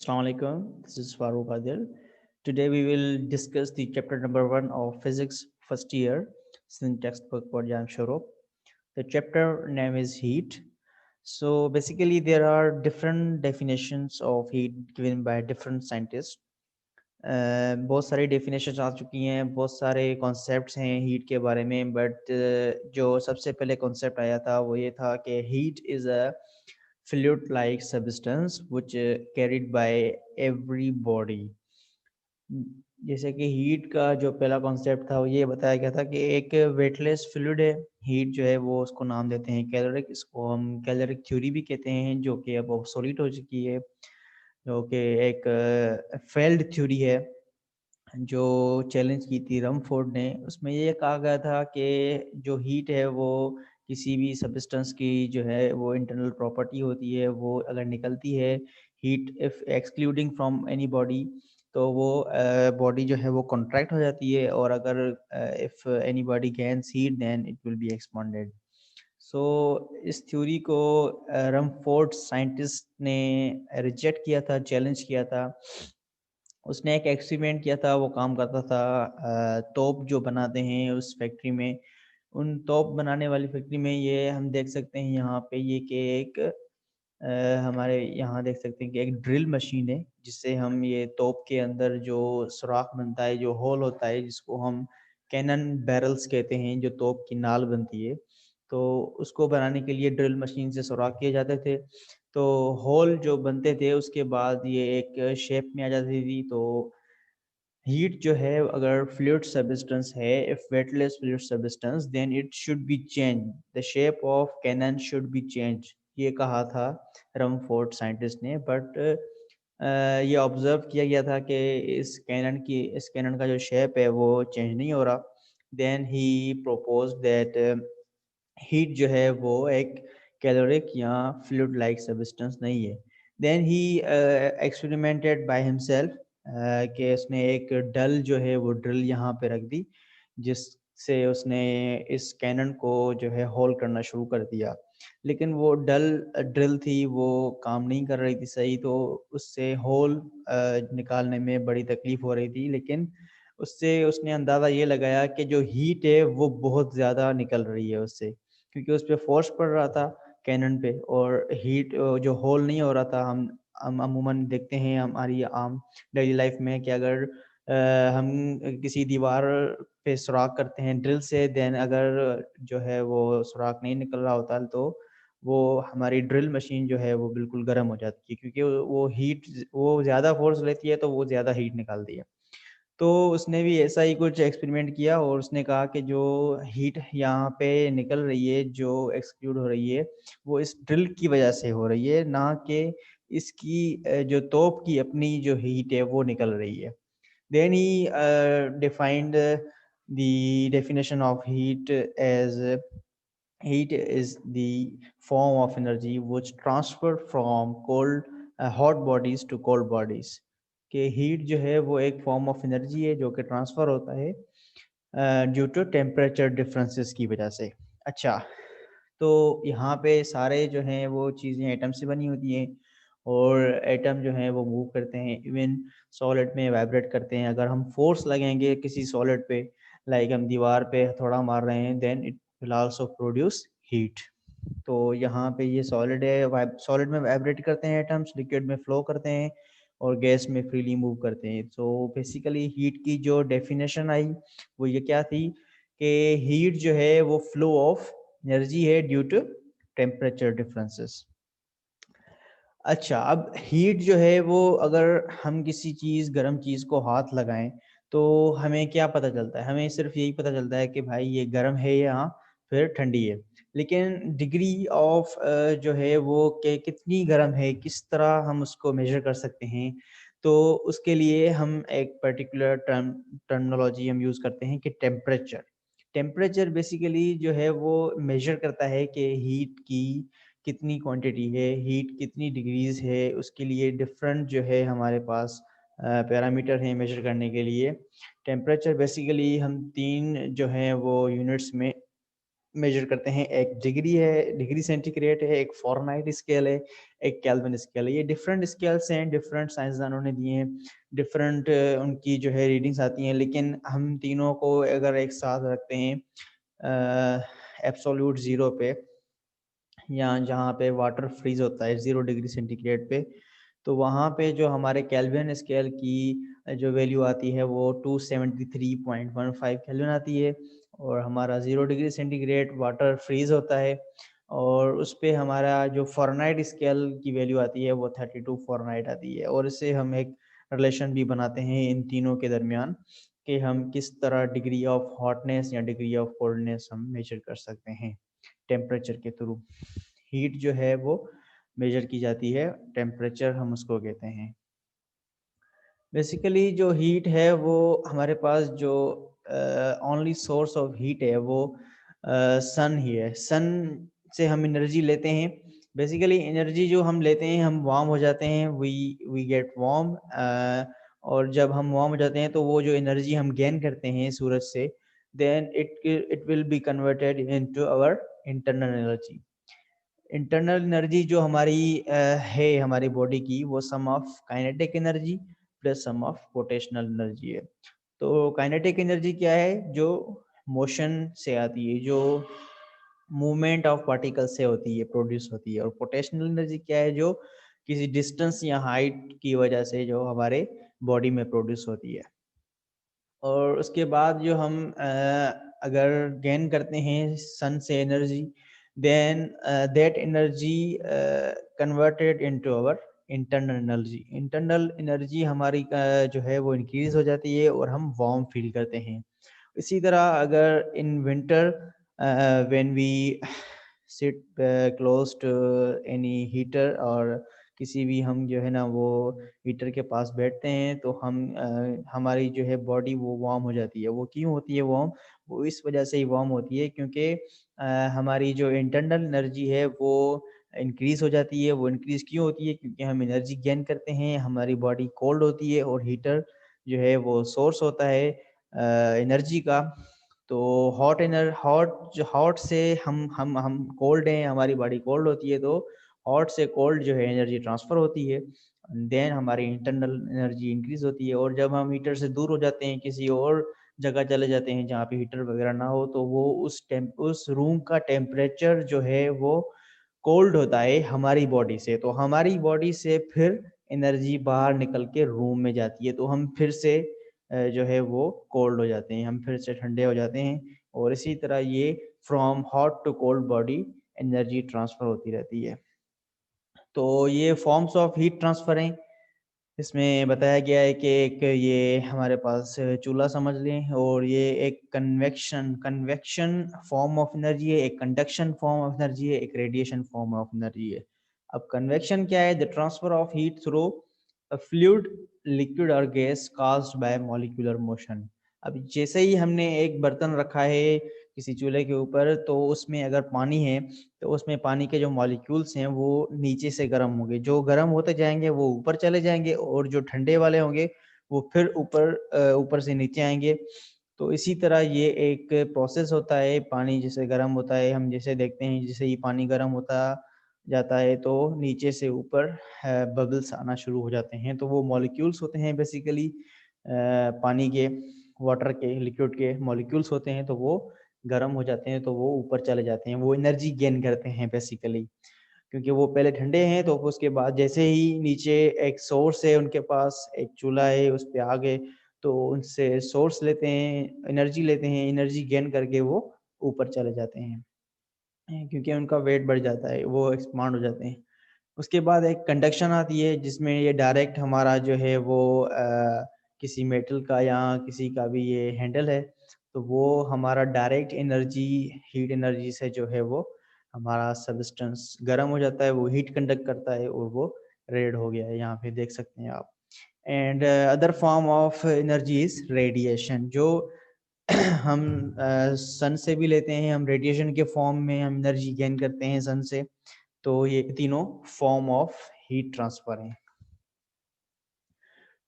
Assalamu alaikum. This is Farooq Adil. Today we will discuss the chapter number 1 of physics first year in textbook for Jan Shorop. The chapter name is heat. So basically there are different definitions of heat given by different scientists. बहुत सारी definition आ चुकी हैं, बहुत सारे concepts हैं heat के बारे में, बट जो सबसे पहले कॉन्सेप्ट आया था वो ये था कि heat is a fluid like substance which carried by every body. जैसे कि हीट का जो पहला कॉन्सेप्ट था वो ये बताया गया था कि एक वेटलेस फ्लूइड है। हीट जो है वो उसको नाम देते हैं कैलोरिक, इसको हम कैलोरिक थ्योरी भी कहते हैं, जो कि अब ऑब्सोलीट हो चुकी है, जो कि एक फेल्ड थ्योरी है जो चैलेंज की थी रमफोर्ड ने। उसमें ये कहा गया था कि जो हीट है वो किसी भी सब्सटेंस की जो है वो इंटरनल प्रॉपर्टी होती है। वो अगर निकलती है heat if excluding from any body, तो वो बॉडी जो है वो कॉन्ट्रैक्ट हो जाती है, और अगर if anybody gains heat then it will be expanded. So इस थ्योरी को रमफोर्ड साइंटिस्ट ने रिजेक्ट किया था, चैलेंज किया था। उसने एक एक्सपेरिमेंट किया था, वो काम करता था तोप जो बनाते हैं उस फैक्ट्री में। उन तोप बनाने वाली फैक्ट्री में ये हम देख सकते हैं यहाँ पे ये कि एक हमारे यहाँ देख सकते हैं कि एक ड्रिल मशीन है, जिससे हम ये तोप के अंदर जो सुराख बनता है, जो होल होता है, जिसको हम कैनन बैरल्स कहते हैं, जो तोप की नाल बनती है, तो उसको बनाने के लिए ड्रिल मशीन से सुराख किए जाते थे। तो होल जो बनते थे उसके बाद ये एक शेप में आ जाती थी। तो हीट जो है अगर फ्लूइड सब्सटेंस है, if weightless fluid substance, then it should be change, the shape of cannon should be change, ये कहा था रमफोर्ड साइंटिस्ट ने। बट ये ऑब्जर्व किया गया था कि इस कैनन का जो शेप है वो चेंज नहीं हो रहा। Then he propose that heat जो है वो एक कैलोरिक या फ्लूइड लाइक सब्सटेंस नहीं है। Then he experimented by himself, कि उसने एक डल जो है वो ड्रिल यहाँ पे रख दी, जिससे उसने इस कैनन को जो है होल करना शुरू कर दिया। लेकिन वो डल ड्रिल थी, वो काम नहीं कर रही थी सही, तो उससे होल निकालने में बड़ी तकलीफ हो रही थी। लेकिन उससे उसने अंदाज़ा ये लगाया कि जो हीट है वो बहुत ज़्यादा निकल रही है उससे, क्योंकि उस पे फोर्स पड़ रहा था कैनन पे, और हीट जो होल नहीं हो रहा था। हम अमूमन देखते हैं हमारी आम डेली लाइफ में कि अगर हम किसी दीवार पे सुराख करते हैं ड्रिल से, देन अगर जो है वो सुराख नहीं निकल रहा होता, तो वो हमारी ड्रिल मशीन जो है वो बिल्कुल गर्म हो जाती है, क्योंकि वो ज़्यादा फोर्स लेती है, तो वो ज़्यादा हीट निकालती है। तो उसने भी ऐसा ही कुछ एक्सपेरिमेंट किया, और उसने कहा कि जो हीट यहाँ पे निकल रही है, जो एक्सक्लूड हो रही है, वो इस ड्रिल की वजह से हो रही है, ना कि इसकी जो तोप की अपनी जो हीट है वो निकल रही है। Then he defined the definition of heat as heat is the form of energy which transfer from cold hot bodies to cold bodies। कि हीट जो है वो एक फॉर्म ऑफ एनर्जी है जो कि ट्रांसफ़र होता है ड्यू टू टेम्परेचर डिफरेंसेस की वजह से। अच्छा, तो यहाँ पे सारे जो हैं वो चीज़ें एटम से बनी होती हैं, और एटम जो हैं वो मूव करते हैं, इवन सॉलिड में वाइब्रेट करते हैं। अगर हम फोर्स लगेंगे किसी सॉलिड पे, लाइक हम दीवार पे हथौड़ा मार रहे हैं, then it will also produce heat. तो यहाँ पे ये सॉलिड है, सॉलिड में वाइब्रेट करते हैं एटम्स, लिक्विड में फ्लो करते हैं, और गैस में फ्रीली मूव करते हैं। तो बेसिकली हीट की जो डेफिनेशन आई वो ये क्या थी कि हीट जो है वो फ्लो ऑफ एनर्जी है ड्यू टू टेम्परेचर डिफरेंसेस। अच्छा, अब हीट जो है वो अगर हम किसी चीज़ गर्म चीज़ को हाथ लगाएं, तो हमें क्या पता चलता है? हमें सिर्फ यही पता चलता है कि भाई ये गर्म है या फिर ठंडी है। लेकिन डिग्री ऑफ जो है वो कि कितनी गर्म है, किस तरह हम उसको मेजर कर सकते हैं, तो उसके लिए हम एक पर्टिकुलर टर्मिनोलॉजी हम यूज़ करते हैं कि टेम्परेचर। टेम्परेचर बेसिकली जो है वो मेजर करता है कि हीट की कितनी क्वांटिटी है, हीट कितनी डिग्रीज है, उसके लिए डिफरेंट जो है हमारे पास पैरामीटर हैं मेजर करने के लिए। टेम्परेचर बेसिकली हम तीन जो हैं वो यूनिट्स में मेजर करते हैं। एक डिग्री है, डिग्री सेंटीग्रेड है, एक फ़ारेनहाइट स्केल है, एक केल्विन स्केल है। ये डिफरेंट स्केल्स हैं, डिफरेंट साइंसदानों ने दिए हैं, डिफरेंट उनकी जो है रीडिंग्स आती हैं, लेकिन हम तीनों को अगर एक साथ रखते हैं एब्सोल्यूट ज़ीरो पे, या जहाँ पे वाटर फ्रीज होता है 0 डिग्री सेंटीग्रेड पे, तो वहाँ पे जो हमारे केल्विन स्केल की जो वैल्यू आती है वो 273.15 केल्विन आती है। और हमारा 0 डिग्री सेंटीग्रेड वाटर फ्रीज होता है, और उस पे हमारा जो फ़ारेनहाइट स्केल की वैल्यू आती है वो 32 फ़ारेनहाइट आती है। और इससे हम एक रिलेशन भी बनाते हैं इन तीनों के दरमियान कि हम किस तरह डिग्री ऑफ हॉटनेस या डिग्री ऑफ कोल्डनेस हम मेजर कर सकते हैं टेम्परेचर के थ्रू। हीट जो है वो मेजर की जाती है, टेम्परेचर हम उसको कहते हैं। बेसिकली जो हीट है वो हमारे पास जो ओनली सोर्स ऑफ हीट है वो सन ही है। सन से हम एनर्जी लेते हैं। बेसिकली एनर्जी जो हम लेते हैं, हम वार्म हो जाते हैं, वी गेट वार्म, और जब हम वार्म हो जाते हैं तो वो जो एनर्जी हम गेन करते हैं सूरज से, then it will be converted into our internal energy. Internal energy जो हमारी है हमारी बॉडी की, वो sum of kinetic energy plus sum of potential energy है। तो काइनेटिक एनर्जी क्या है? जो मोशन से आती है, जो मूवमेंट ऑफ पार्टिकल से होती है, प्रोड्यूस होती है। और पोटेंशियल एनर्जी क्या है? जो किसी डिस्टेंस या हाइट की वजह से जो हमारे बॉडी में प्रोड्यूस होती है। और उसके बाद जो हम अगर गेन करते हैं सन से energy, then that energy converted into our internal energy. Internal energy हमारी जो है वो इंक्रीज हो जाती है और हम वार्म फील करते हैं। इसी तरह अगर in winter when we sit close to any heater, और किसी भी हम जो है ना वो हीटर के पास बैठते हैं, तो हम हमारी जो है बॉडी वो वार्म हो जाती है। वो क्यों होती है वार्म? वो इस वजह से ही वार्म होती है क्योंकि हमारी जो इंटरनल एनर्जी है वो इंक्रीज हो जाती है। वो इंक्रीज क्यों होती है? क्योंकि हम एनर्जी गेन करते हैं, हमारी बॉडी कोल्ड होती है, और हीटर जो है वो सोर्स होता है एनर्जी का। तो हॉट से हम कोल्ड हैं, हमारी बॉडी कोल्ड होती है, तो हॉट से कोल्ड जो है एनर्जी ट्रांसफर होती है, देन हमारी इंटरनल एनर्जी इंक्रीज होती है। और जब हम हीटर से दूर हो जाते हैं, किसी और जगह चले जाते हैं जहाँ पे हीटर वगैरह ना हो, तो वो उस रूम का टेम्परेचर जो है वो कोल्ड होता है हमारी बॉडी से। तो हमारी बॉडी से फिर एनर्जी बाहर निकल के रूम में जाती है, तो हम फिर से जो है वो कोल्ड हो जाते हैं, हम फिर से ठंडे हो जाते हैं। और इसी तरह ये from hot to cold body energy transfer होती रहती है। तो ये फॉर्म्स ऑफ हीट ट्रांसफर हैं। इसमें बताया गया है कि एक ये हमारे पास चूल्हा समझ लें, और ये एक कन्वेक्शन फॉर्म ऑफ एनर्जी है, एक कंडक्शन फॉर्म ऑफ एनर्जी है, एक रेडिएशन फॉर्म ऑफ एनर्जी है। अब कन्वेक्शन क्या है? The transfer of heat through a fluid, liquid और gas caused by molecular motion. अब जैसे ही हमने एक बर्तन रखा है किसी चूल्हे के ऊपर, तो उसमें अगर पानी है, तो उसमें पानी के जो मॉलिक्यूल्स हैं वो नीचे से गर्म होंगे, जो गर्म होते जाएंगे वो ऊपर चले जाएंगे, और जो ठंडे वाले होंगे वो फिर ऊपर से नीचे आएंगे। तो इसी तरह ये एक प्रोसेस होता है। पानी जैसे गर्म होता है, हम जैसे देखते हैं जैसे ही पानी गर्म होता जाता है तो नीचे से ऊपर बबल्स आना शुरू हो जाते हैं। तो वो मॉलिक्यूल्स होते हैं बेसिकली पानी के, वाटर के, लिक्विड के मॉलिक्यूल्स होते हैं। तो वो गर्म हो जाते हैं, तो वो ऊपर चले जाते हैं, वो एनर्जी गेन करते हैं बेसिकली, क्योंकि वो पहले ठंडे हैं। तो उसके बाद जैसे ही नीचे एक सोर्स है, उनके पास एक चूल्हा है, उस पे आ गए, तो उनसे सोर्स लेते हैं, एनर्जी लेते हैं, एनर्जी गेन करके वो ऊपर चले जाते हैं, क्योंकि उनका वेट बढ़ जाता है, वो एक्सपांड हो जाते हैं। उसके बाद एक कंडक्शन आती है, जिसमें ये डायरेक्ट हमारा जो है वो किसी मेटल का या किसी का भी ये हैंडल है, तो वो हमारा डायरेक्ट एनर्जी, हीट एनर्जी से जो है वो हमारा सब्सटेंस गर्म हो जाता है, वो हीट कंडक्ट करता है, और वो रेड हो गया है, यहाँ पे देख सकते हैं आप। And other form of energy is radiation, जो हम सन से भी लेते हैं, हम रेडिएशन के फॉर्म में हम एनर्जी गेन करते हैं सन से। तो ये तीनों फॉर्म ऑफ हीट ट्रांसफर हैं।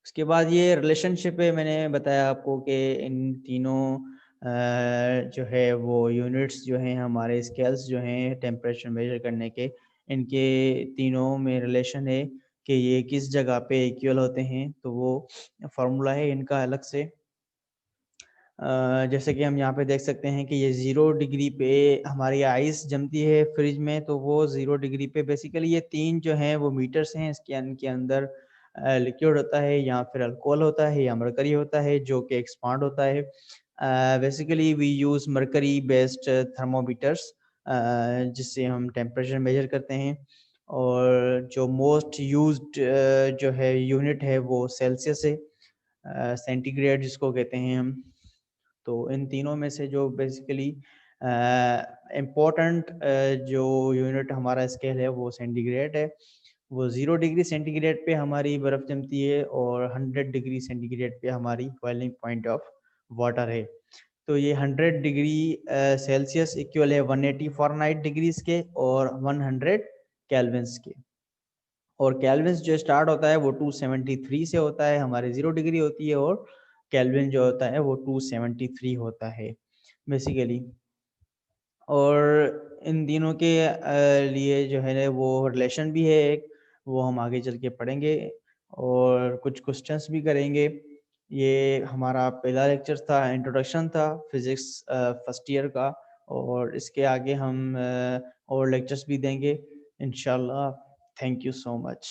उसके बाद ये रिलेशनशिप है, मैंने बताया आपको कि इन तीनों जो है वो यूनिट्स जो हैं हमारे स्केल्स जो हैं टेम्परेचर मेजर करने के, इनके तीनों में रिलेशन है कि ये किस जगह पे इक्वल होते हैं, तो वो फार्मूला है इनका अलग से। जैसे कि हम यहाँ पे देख सकते हैं कि ये 0 डिग्री पे हमारी आइस जमती है फ्रिज में, तो वो 0 डिग्री पे बेसिकली ये तीन जो हैं वो मीटर्स हैं, इनके अंदर लिक्विड होता है या फिर अल्कोहल होता है या मरकरी होता है जो कि एक्सपांड होता है। Basically we use mercury based thermometers जिससे हम टेम्परेचर मेजर करते हैं, और जो मोस्ट यूज्ड जो है यूनिट है वो सेल्सियस है, सेंटीग्रेड जिसको कहते हैं हम। तो इन तीनों में से जो बेसिकली इम्पोर्टेंट जो यूनिट हमारा स्केल है वो सेंटीग्रेड है। वो 0 डिग्री सेंटीग्रेड पे हमारी बर्फ़ जमती है और 100 डिग्री सेंटीग्रेड पे हमारी बॉइलिंग पॉइंट ऑफ वाटर है। तो ये 100 डिग्री सेल्सियस इक्वल है 180 फ़ारेनहाइट डिग्रीज के और 100 केल्विन्स के। और केल्विन जो स्टार्ट होता है वो 273 से होता है, हमारे 0 डिग्री होती है, और केल्विन जो होता है वो 273 होता है बेसिकली। और इन तीनों के लिए जो है वो रिलेशन भी है एक, वो हम आगे चल के पढ़ेंगे और कुछ क्वेश्चंस भी करेंगे। ये हमारा पहला लेक्चर था, इंट्रोडक्शन था फिज़िक्स फर्स्ट ईयर का, और इसके आगे हम और लेक्चर्स भी देंगे इंशाल्लाह। Thank you so much.